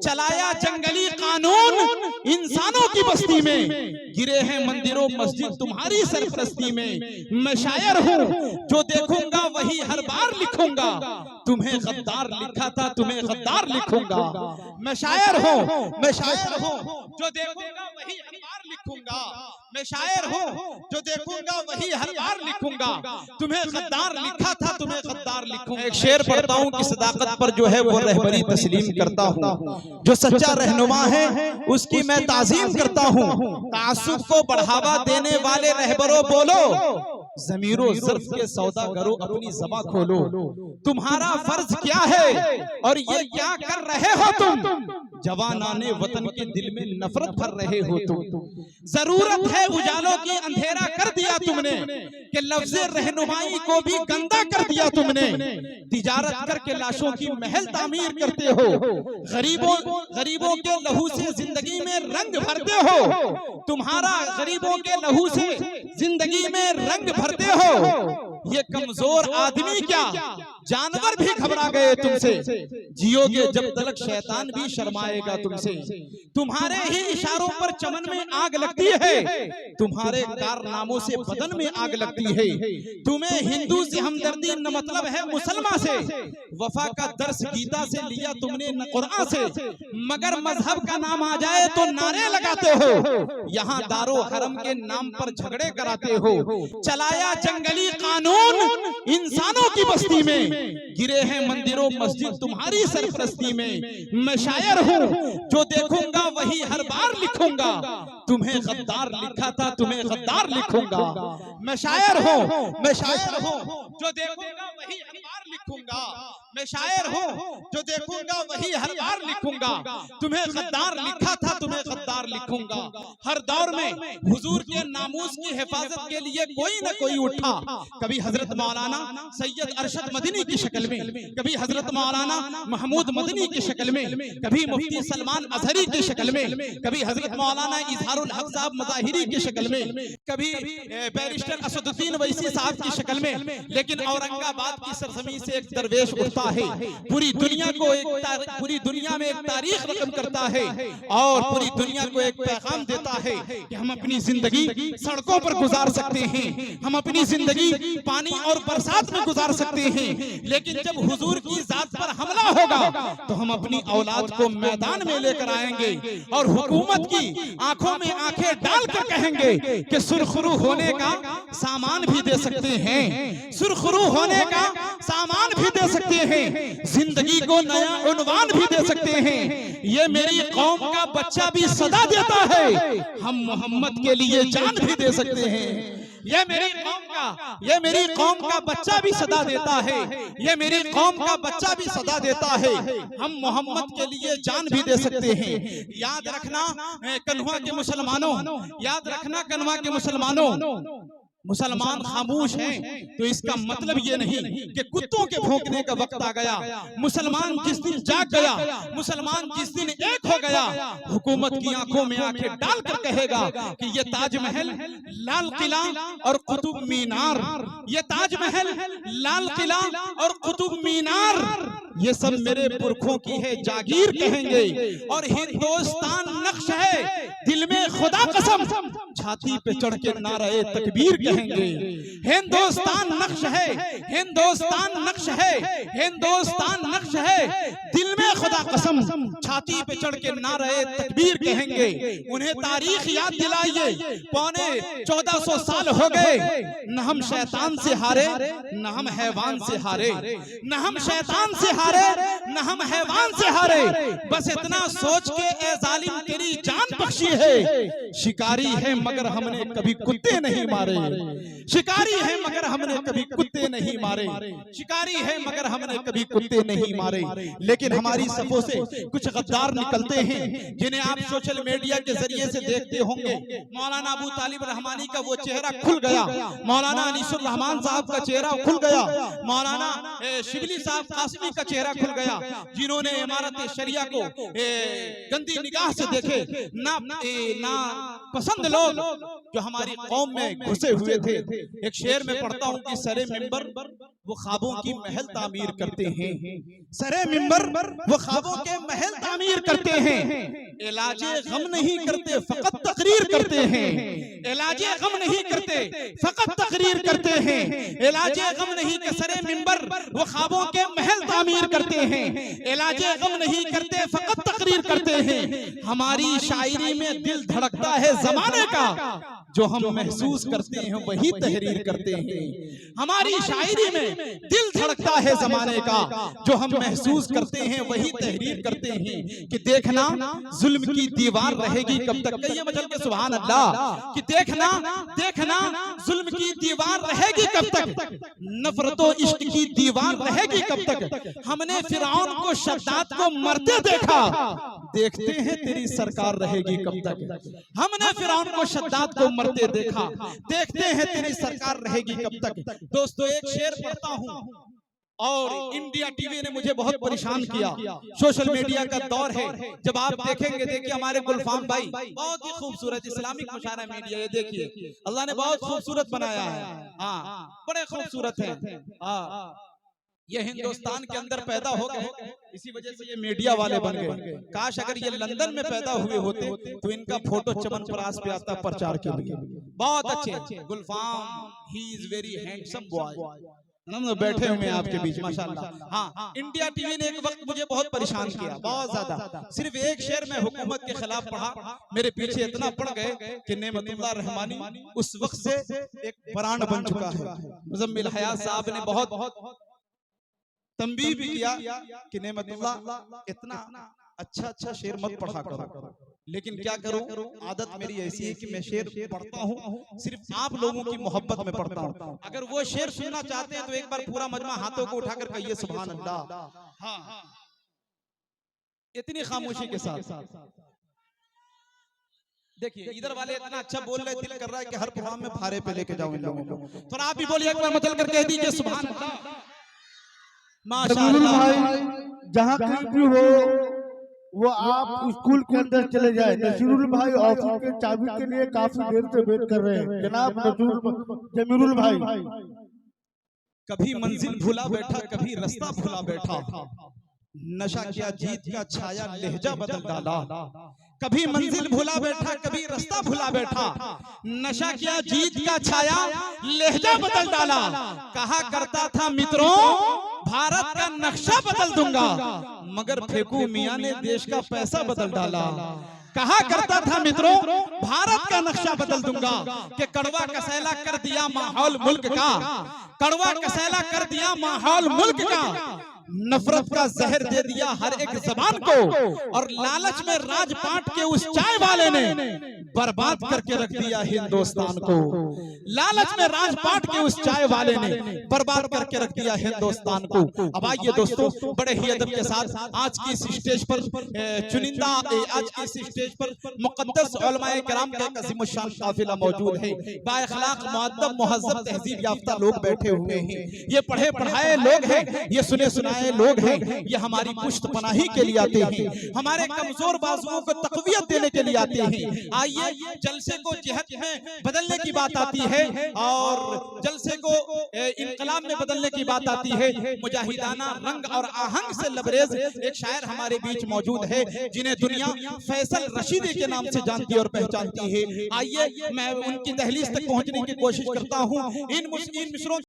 चलाया जंगली कानून इंसानों की बस्ती में, गिरे हैं मंदिरों मस्जिद तुम्हारी सरपरस्ती में। मैं शायर हूँ जो देखूंगा वही हर बार लिखूंगा, तुम्हें गद्दार लिखा था तुम्हें गद्दार लिखूंगा। मैं शायर हूँ जो देखूंगा वही हर बार लिखूंगा, मैं शायर हूँ जो देखूंगा वही हर बार लिखूंगा, तुम्हें गद्दार लिखा था तुम्हें गद्दार लिखूंगा। एक शेर पढ़ता हूँ कि सदाकत पर जो है वो रहबरी तस्लीम करता हूँ, जो सच्चा रहनुमा है उसकी मैं ताजीम करता हूँ। तासुब को बढ़ावा देने वाले रहबरों बोलो, ज़मीरो ज़र्फ के सौदागरों अपनी ज़बां खोलो। तुम्हारा फर्ज क्या है और ये क्या कर रहे हो तुम, जवानाने वतन के दिल में नफरत भर रहे हो तुम। जरूरत है उजालों की अंधेरा कर दिया तुमने, कि लफ्ज़े रहनुमाई को भी गंदा कर दिया तुमने। तिजारत करके लाशों की महल तामीर करते हो, गरीबों के लहू से जिंदगी में रंग भरते हो। तुम्हारा गरीबों के लहू से जिंदगी में रंग भरते हो। ये कमजोर आदमी क्या जानवर भी घबरा गए तुमसे, जियोगे जब तलक शैतान भी शर्माएगा तुमसे। तुम्हारे ही इशारों पर चमन में आग लगती है, तुम्हारे कारनामों से बदन में आग लगती है। तुम्हें हिंदू से हमदर्दी न मतलब है मुसलमान से, वफा का दर्स गीता से लिया तुमने न कुरान से। मगर मजहब का नाम आ जाए तो नारे लगाते हो, यहाँ दारो हरम के नाम पर झगड़े कराते हो। चलाया जंगली कानून इंसानों की बस्ती में, गिरे हैं मंदिरों मस्जिद तुम्हारी सरपरस्ती में। मैं शायर हूँ जो देखूंगा वही हर बार लिखूंगा, तुम्हें गद्दार लिखा था तुम्हें गद्दार लिखूंगा। मैं शायर हूँ जो देखूंगा वही हर बार लिखूंगा, मैं शायर हूँ जो देखूंगा वही हर बार लिखूंगा। तुम्हें गद्दार लिखा था तुम्हें गद्दार लिखूंगा। हर दौर में हुजूर के नामूस की हिफाजत के लिए कोई न कोई उठा, कभी हजरत मौलाना सैयद अरशद मदनी की शक्ल में, कभी हजरत मौलाना महमूद मदनी की शक्ल में, कभी मुफ्ती सलमान अजहरी की शक्ल में, कभी हजरत मौलाना इजहारुल हक साहब मज़ाहिरी की शक्ल में, कभी बैरिस्टर असदुद्दीन वैसी साहब की शक्ल में। लेकिन औरंगाबाद की सरजमी से एक दरवेश उठता है, पूरी दुनिया में एक तारीख रकम करता है और पूरी दुनिया को एक पैगाम देता है कि हम अपनी जिंदगी सड़कों पर गुजार सकते हैं, हम अपनी जिंदगी पानी और बरसात में गुजार सकते हैं। लेकिन जब हुजूर की जात पर हमला होगा तो हम अपनी औलाद को मैदान में लेकर आएंगे और हुकूमत की आंखों में आंखें डालकर कहेंगे कि सुरखरू होने का सामान भी दे सकते हैं, सुरखरू होने का सामान भी दे सकते हैं, जिंदगी को नया उन्वान भी दे सकते हैं। ये मेरी कौम का बच्चा भी सदा देता है, हम मोहम्मद के लिए जान भी दे सकते हैं। ये मेरी कौम का बच्चा भी सदा देता है, ये मेरी कौम का बच्चा भी सदा देता है, हम मोहम्मद के लिए जान भी दे सकते हैं। याद रखना कन्हुआ के मुसलमानों, याद रखना कन्हुआ के मुसलमानों, मुसलमान खामोश हैं तो इसका मतलब ये नहीं कि कुत्तों के भौंकने का वक्त आ गया। मुसलमान जिस दिन जाग गया, मुसलमान जिस दिन एक हो गया, हुकूमत की आंखों में आंखें डालकर कहेगा कि ये ताजमहल, लाल किला और कुतुब मीनार, ये ताजमहल, लाल किला और कुतुब मीनार ये सब मेरे पुरखों की है जागीर कहेंगे। और हिंदुस्तान नक्श है दिल में खुदा कसम, छाती पे चढ़ के नारे तकबीर कहेंगे। हिंदुस्तान नक्श है, हिंदुस्तान नक्श है, हिंदुस्तान नक्श है, दिल में खुदा कसम, छाती पे चढ़ के नारे तकबीर कहेंगे। उन्हें तारीख याद दिलाइए, पौने 1400 साल हो गए, न हम शैतान से हारे न हम हैवान से हारे, न हम शैतान से हारे न हम हैवान से हारे। बस इतना सोच के ए जालिम तेरी जान बख्शी है, शिकारी है मगर हमने कभी कुत्ते नहीं मारे, शिकारी है मगर हमने कभी कुत्ते नहीं मारे, शिकारी है मगर हमने कभी कुत्ते नहीं मारे। लेकिन हमारी सफों से कुछ गद्दार निकलते हैं जिन्हें आप सोशल मीडिया के जरिए से देखते होंगे। मौलाना अबू तालिब रहमानी का वो चेहरा खुल गया, मौलाना अनीसुर रहमान साहब का चेहरा खुल गया, मौलाना शिबली साहब कासमी का चेहरा खुल गया, जिन्होंने इमारत शरिया को गंदी निगाह से देखे, ना पसंद लोग जो हमारी कौम में घुसे हुए थे। एक शेर में पढ़ता हूँ कि सरे मिंबर वो ख्वाबों की महल तामीर करते हैं, सरे मिंबर वो ख्वाबों के महल तामीर करते हैं, इलाजे गम नहीं करते फकत तकरीर करते हैं, इलाजे गम नहीं करते फकत तकरीर करते हैं, इलाजे गम नहीं के सरे मिंबर वो ख्वाबों के महल तामीर करते हैं, इलाजे गम नहीं करते फकत तकरीर करते हैं। हमारी शायरी में दिल धड़कता है जमाने का, जो हम महसूस करते हैं वही तहरीर करते हैं। हमारी शायरी में दिल धड़कता है जमाने का, जो हम महसूस करते हैं वही तहरीर करते हैं। कि देखना जुल्म की दीवार रहेगी कब तक, कहिए मचल के सुभान अल्लाह। कि देखना देखना जुल्म की दीवार रहेगी कब तक, नफरतो इश्क की दीवार रहेगी कब तक। हमने फिरौन को शद्दाद को मरते देखा, देखते हैं तेरी सरकार रहेगी कब तक। हमने फिरौन को शद्दाद को मरते देखा, देखते हैं तेरी सरकार रहेगी कब तक। दोस्तों एक शेर पढ़ता हूँ, और इंडिया टीवी ने मुझे बहुत परेशान किया। सोशल मीडिया का दौर है, जब आप देखेंगे, देखिए हमारे गुलफाम भाई बहुत ही खूबसूरत इस्लामिक मुशायरा मीडिया, ये देखिए अल्लाह ने बहुत खूबसूरत बनाया है। हाँ, बड़े खूबसूरत है। हाँ, ये हिंदुस्तान के अंदर पैदा हो गए, इसी वजह से ये मीडिया वाले बन गए। काश अगर ये लंदन में पैदा हुए होते तो इनका फोटो चमनप्रास पे आता प्रचार के लिए। बहुत अच्छे Gulfam, he is very handsome boy, बैठे हुए हैं आपके बीच माशाल्लाह। हाँ, इंडिया टीवी ने एक वक्त मुझे बहुत परेशान किया, बहुत ज्यादा। सिर्फ एक शेर में हुकूमत के खिलाफ पढ़ा, मेरे पीछे इतना पड़ गए कि नेमतुल्लाह रहमानी उस वक्त से एक ब्रांड बन चुका है। मुजम्मिल हयात साहब ने बहुत तंबीह भी किया कि नेमतुल्लाह इतना अच्छा अच्छा शेर मत पढ़ा करो, लेकिन क्या करूं, आदत मेरी ऐसी है कि मैं शेर पढ़ता हूं सिर्फ आप लोगों की मोहब्बत में पढ़ता हूं। अगर वो शेर सुनना चाहते हैं तो एक बार पूरा मजमा हाथों को उठाकर कहिए सुभान अल्लाह। हाँ, इतनी खामोशी के साथ देखिए, इधर वाले इतना अच्छा बोल रहे, दिल कर रहा है कि हर प्रोग्राम में फारे पे लेके जाओ इन लोगों को। तो आप भी बोलिए एक बार मतलब कर कह दीजिए सुभान अल्लाह। भाई जहाँ कहीं भी हो वो आप स्कूल के अंदर चले जाए। नसीरुल भाई ऑफिस के चाबी के लिए काफी देर से वेट कर रहे हैं। जनाब जमीरुल भाई, कभी मंजिल भूला बैठा, कभी रास्ता भूला बैठा, नशा किया जीत का छाया लहजा बदल डाला। कभी मंजिल भूला बैठा, कभी रास्ता भूला बैठा, नशा किया जीत का छाया लहजा बदल डाला। कहा करता था मित्रों भारत का नक्शा बदल दूंगा, मगर फेकू मियां ने देश का पैसा बदल डाला। कहा करता था मित्रों भारत का नक्शा बदल दूंगा, कि कड़वा कसैला कर दिया माहौल मुल्क का, कड़वा कसैला कर दिया माहौल मुल्क का, नफरत का जहर दे दिया हर एक जबान को, और लालच में राजपाट के उस चाय वाले ने बर्बाद करके रख दिया हिंदुस्तान को। लालच में राजपाट के उस चाय वाले ने बर्बाद करके रख दिया हिंदुस्तान को। अब आइए दोस्तों, बड़े ही अदब के साथ आज की इस स्टेज पर चुनिंदा, आज की इस स्टेज पर मुकद्दस उलमाए किराम का एक अज़ीमुश्शान काफिला मौजूद है। बाअखलाक मुअद्दब मुहज़्ज़ब तहज़ीब याफ्ता लोग बैठे हुए हैं। ये पढ़े पढ़ाए लोग हैं, ये सुने सुनाए लोग हैं, ये हमारी पुश्त पनाही के लिए आते हैं, हमारे कमजोर बाजुओं को तक़वियत देने के लिए आते हैं। आइए, जलसे को जिहद में बदलने की बात आती है, और जलसे को इनकलाब में बदलने की बात आती है। मुजाहिदाना रंग और आहंग से लबरेज एक शायर हमारे बीच मौजूद है, जिन्हें दुनिया फैसल रशीदी के नाम से जानती और पहचानती है। आइए, मैं उनकी दहलीज तक पहुंचने की कोशिश करता हूं। इन मिसरों